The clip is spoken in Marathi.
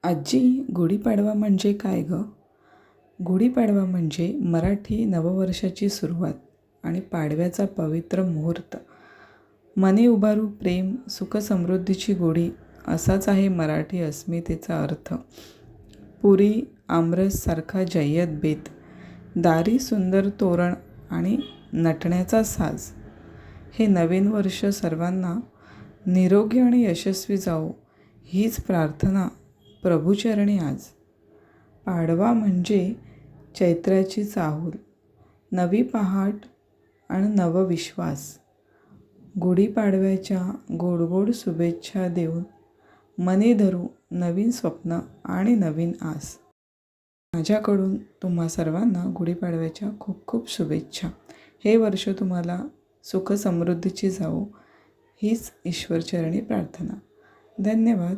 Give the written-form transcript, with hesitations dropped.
आजी, गुढीपाडवा म्हणजे काय गं? गुढीपाडवा म्हणजे मराठी नववर्षाची सुरुवात आणि पाडव्याचा पवित्र मुहूर्त. मनी उभारू प्रेम, सुखसमृद्धीची गुढी असाच आहे मराठी अस्मितेचा अर्थ. पुरी आमरससारखा जय्यत बेत, दारी सुंदर तोरण आणि नटण्याचा साज. हे नवीन वर्ष सर्वांना निरोगी आणि यशस्वी जावो हीच प्रार्थना प्रभूचरणी आज. पाडवा म्हणजे चैत्राची चाहूल, नवी पहाट आणि नवविश्वास. गुढीपाडव्याच्या गोड गोड शुभेच्छा देऊन मनी धरू नवीन स्वप्न आणि नवीन आस. माझ्याकडून तुम्हा सर्वांना गुढीपाडव्याच्या खूप खूप शुभेच्छा. हे वर्ष तुम्हाला सुखसमृद्धीची जावो हीच ईश्वरचरणी प्रार्थना. धन्यवाद.